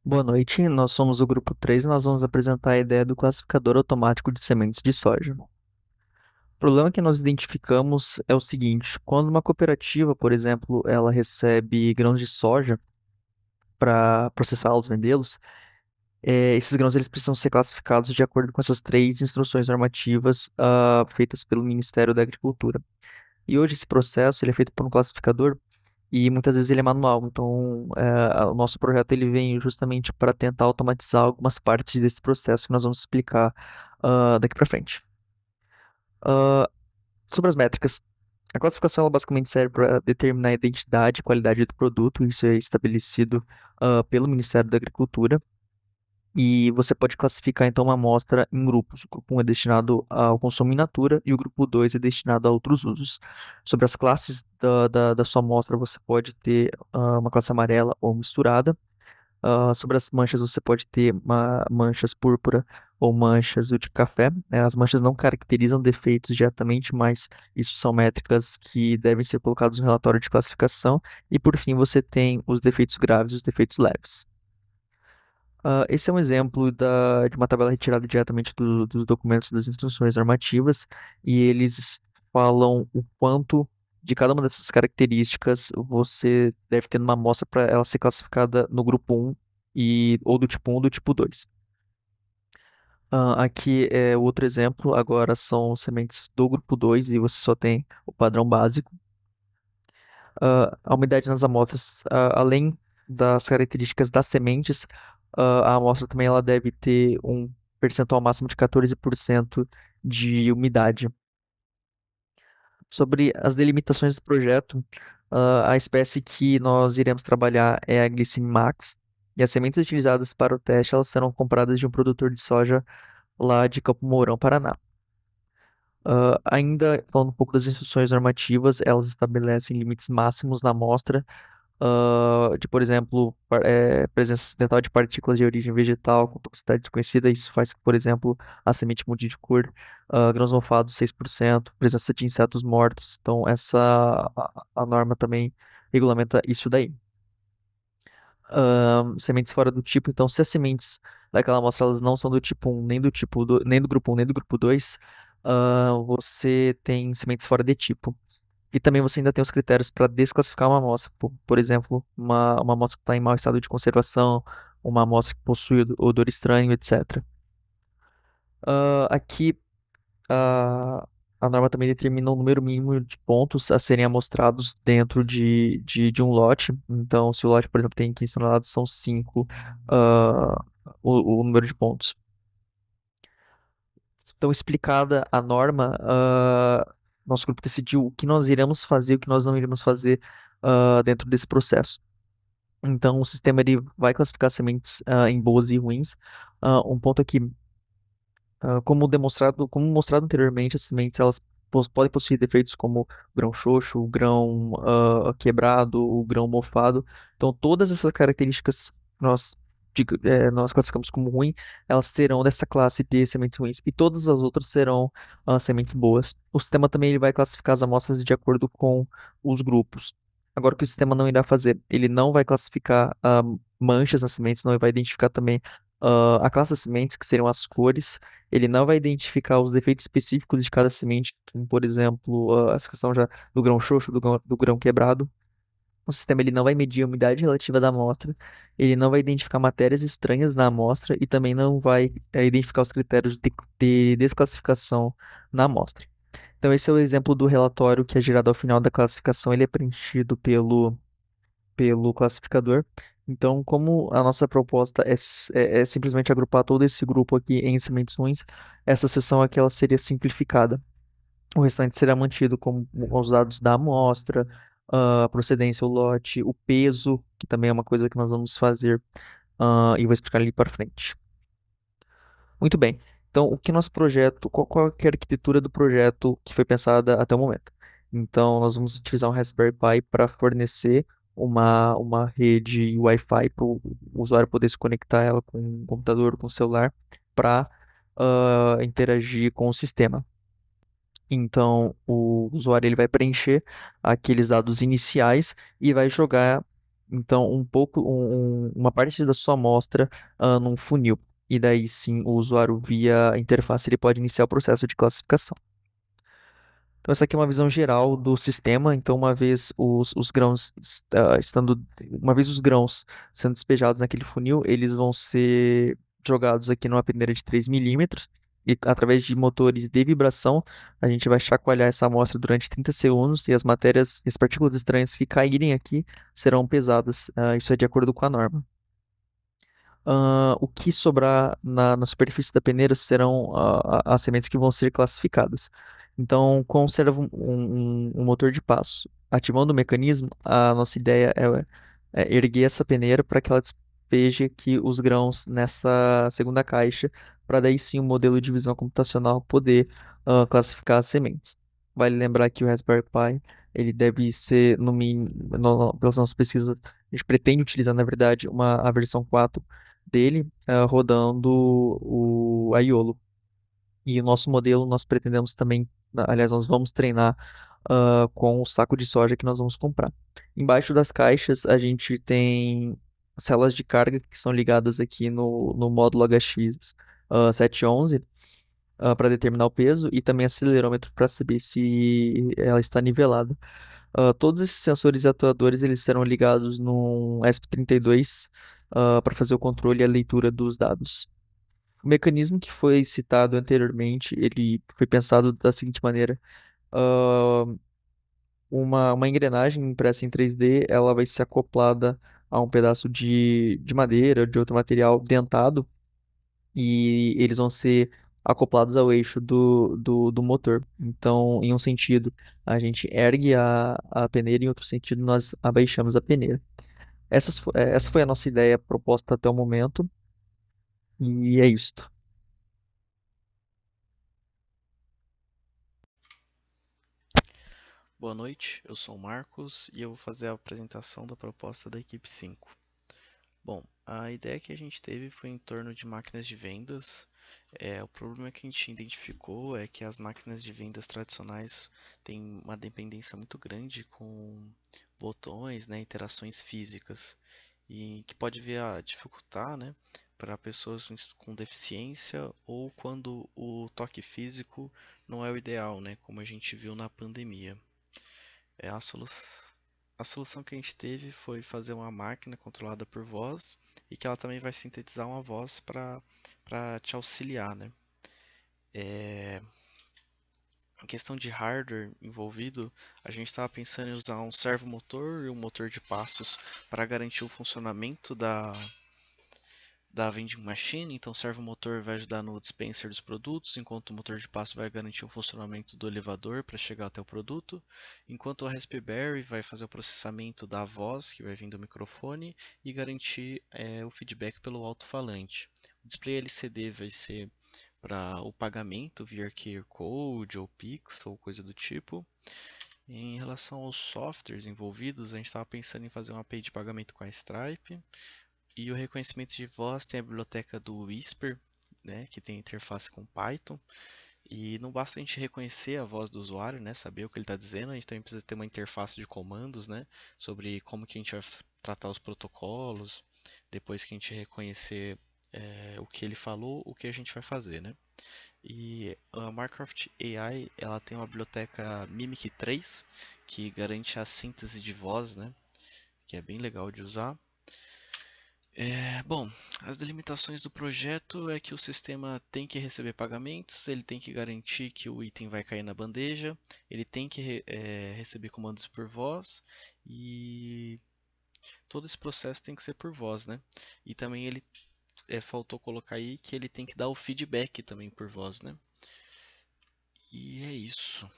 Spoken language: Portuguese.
Boa noite, nós somos o grupo 3 e nós vamos apresentar a ideia do classificador automático de sementes de soja. O problema que nós identificamos é o seguinte: quando uma cooperativa, por exemplo, ela recebe grãos de soja para processá-los, vendê-los, esses grãos eles precisam ser classificados de acordo com essas três instruções normativas feitas pelo Ministério da Agricultura. E hoje esse processo ele é feito por um classificador e muitas vezes ele é manual. Então, o nosso projeto ele vem justamente para tentar automatizar algumas partes desse processo que nós vamos explicar daqui para frente. Sobre as métricas, a classificação ela basicamente serve para determinar a identidade e qualidade do produto. Isso é estabelecido pelo Ministério da Agricultura. E você pode classificar então uma amostra em grupos. O grupo 1 é destinado ao consumo in natura e o grupo 2 é destinado a outros usos. Sobre as classes da sua amostra, você pode ter uma classe amarela ou misturada. Sobre as manchas, você pode ter manchas púrpura ou manchas do tipo café, né? As manchas não caracterizam defeitos diretamente, mas isso são métricas que devem ser colocadas no relatório de classificação. E por fim, você tem os defeitos graves e os defeitos leves. Esse é um exemplo de uma tabela retirada diretamente dos documentos das instruções normativas, e eles falam o quanto de cada uma dessas características você deve ter numa amostra para ela ser classificada no grupo 1 ou do tipo 1 ou do tipo 2. Aqui é outro exemplo, agora são sementes do grupo 2 e você só tem o padrão básico. A umidade nas amostras, além das características das sementes, a amostra também ela deve ter um percentual máximo de 14% de umidade. Sobre as delimitações do projeto, a espécie que nós iremos trabalhar é a Glycine Max, e as sementes utilizadas para o teste elas serão compradas de um produtor de soja lá de Campo Mourão, Paraná. Ainda falando um pouco das instruções normativas, elas estabelecem limites máximos na amostra de, por exemplo, presença acidental de partículas de origem vegetal com toxicidade desconhecida. Isso faz que, por exemplo, a semente mude de cor. Grãos mofados, 6%. Presença de insetos mortos. Então, a norma também regulamenta isso daí. Sementes fora do tipo. Então, se as sementes daquela amostra elas não são do tipo 1, nem do grupo 1, nem do grupo 2, você tem sementes fora de tipo. E também você ainda tem os critérios para desclassificar uma amostra. Por exemplo, uma amostra que está em mau estado de conservação, uma amostra que possui odor estranho, etc. Aqui, a, a norma também determina o número mínimo de pontos a serem amostrados dentro de um lote. Então, se o lote, por exemplo, tem 15 toneladas, são 5 o número de pontos. Então, explicada a norma, nosso grupo decidiu o que nós iremos fazer e o que nós não iremos fazer dentro desse processo. Então, o sistema ele vai classificar sementes em boas e ruins. Um ponto aqui, como mostrado anteriormente, as sementes elas podem possuir defeitos como o grão xoxo, o grão quebrado, o grão mofado. Então, todas essas características que nós classificamos como ruim, elas serão dessa classe de sementes ruins. E todas as outras serão sementes boas. O sistema também ele vai classificar as amostras de acordo com os grupos. Agora, o que o sistema não irá fazer? Ele não vai classificar manchas nas sementes, não vai identificar também a classe das sementes, que seriam as cores. Ele não vai identificar os defeitos específicos de cada semente, como, por exemplo, essa questão já do grão xoxo, do grão quebrado. O sistema ele não vai medir a umidade relativa da amostra, ele não vai identificar matérias estranhas na amostra e também não vai identificar os critérios de desclassificação na amostra. Então, esse é o exemplo do relatório que é gerado ao final da classificação, ele é preenchido pelo classificador. Então, como a nossa proposta é simplesmente agrupar todo esse grupo aqui em sementes ruins, essa seção aqui ela seria simplificada. O restante será mantido como os dados da amostra, a procedência, o lote, o peso, que também é uma coisa que nós vamos fazer, e vou explicar ali para frente. Muito bem. Então, o que nosso projeto, qual que é a arquitetura do projeto que foi pensada até o momento? Então, nós vamos utilizar um Raspberry Pi para fornecer uma rede Wi-Fi para o usuário poder se conectar ela com o computador, com o celular, para interagir com o sistema. Então, o usuário ele vai preencher aqueles dados iniciais e vai jogar Então, uma parte da sua amostra num funil. E daí sim, o usuário via interface ele pode iniciar o processo de classificação. Então, essa aqui é uma visão geral do sistema. Então, os grãos uma vez os grãos sendo despejados naquele funil, eles vão ser jogados aqui numa peneira de 3 milímetros. E através de motores de vibração, a gente vai chacoalhar essa amostra durante 30 segundos e as matérias e as partículas estranhas que caírem aqui serão pesadas. Isso é de acordo com a norma. O que sobrar na superfície da peneira serão as sementes que vão ser classificadas. Então, conserva um motor de passo. Ativando o mecanismo, a nossa ideia é erguer essa peneira para que ela despeje aqui os grãos nessa segunda caixa, para daí sim o modelo de visão computacional poder classificar as sementes. Vale lembrar que o Raspberry Pi ele deve ser, no mínimo, pelas nossas pesquisas, a gente pretende utilizar, na verdade, a versão 4 dele rodando o Aiolo. E o nosso modelo, nós pretendemos também, aliás, nós vamos treinar com o saco de soja que nós vamos comprar. Embaixo das caixas, a gente tem células de carga que são ligadas aqui no módulo HX 711 para determinar o peso e também acelerômetro para saber se ela está nivelada. Todos esses sensores e atuadores eles serão ligados num ESP32 para fazer o controle e a leitura dos dados. O mecanismo que foi citado anteriormente, ele foi pensado da seguinte maneira: ah, uma engrenagem impressa em 3D, ela vai ser acoplada a um pedaço de madeira ou de outro material dentado e eles vão ser acoplados ao eixo do motor. Então, em um sentido, a gente ergue a peneira, em outro sentido, nós abaixamos a peneira. Essa foi a nossa ideia proposta até o momento, e é isto. Boa noite, eu sou o Marcos e eu vou fazer a apresentação da proposta da equipe 5. Bom, a ideia que a gente teve foi em torno de máquinas de vendas. O problema que a gente identificou é que as máquinas de vendas tradicionais têm uma dependência muito grande com botões, né, interações físicas, e que pode vir a dificultar, né, para pessoas com deficiência ou quando o toque físico não é o ideal, né, como a gente viu na pandemia. É a solução que a gente teve foi fazer uma máquina controlada por voz e que ela também vai sintetizar uma voz para te auxiliar, né? Em questão de hardware envolvido, a gente estava pensando em usar um servomotor e um motor de passos para garantir o funcionamento da vending machine. Então, o servomotor vai ajudar no dispenser dos produtos, enquanto o motor de passo vai garantir o funcionamento do elevador para chegar até o produto, enquanto o Raspberry vai fazer o processamento da voz que vai vir do microfone e garantir o feedback pelo alto-falante. O display LCD vai ser para o pagamento via QR Code ou Pix ou coisa do tipo. Em relação aos softwares envolvidos, a gente estava pensando em fazer uma API de pagamento com a Stripe. E o reconhecimento de voz tem a biblioteca do Whisper, né, que tem interface com Python. E não basta a gente reconhecer a voz do usuário, né, saber o que ele está dizendo, a gente também precisa ter uma interface de comandos, né, sobre como que a gente vai tratar os protocolos, depois que a gente reconhecer o que ele falou, o que a gente vai fazer, né. E a Minecraft AI, ela tem uma biblioteca Mimic 3, que garante a síntese de voz, né, que é bem legal de usar. Bom, as delimitações do projeto é que o sistema tem que receber pagamentos, ele tem que garantir que o item vai cair na bandeja, ele tem que receber comandos por voz e todo esse processo tem que ser por voz, né? E também ele faltou colocar aí que ele tem que dar o feedback também por voz, né? E é isso.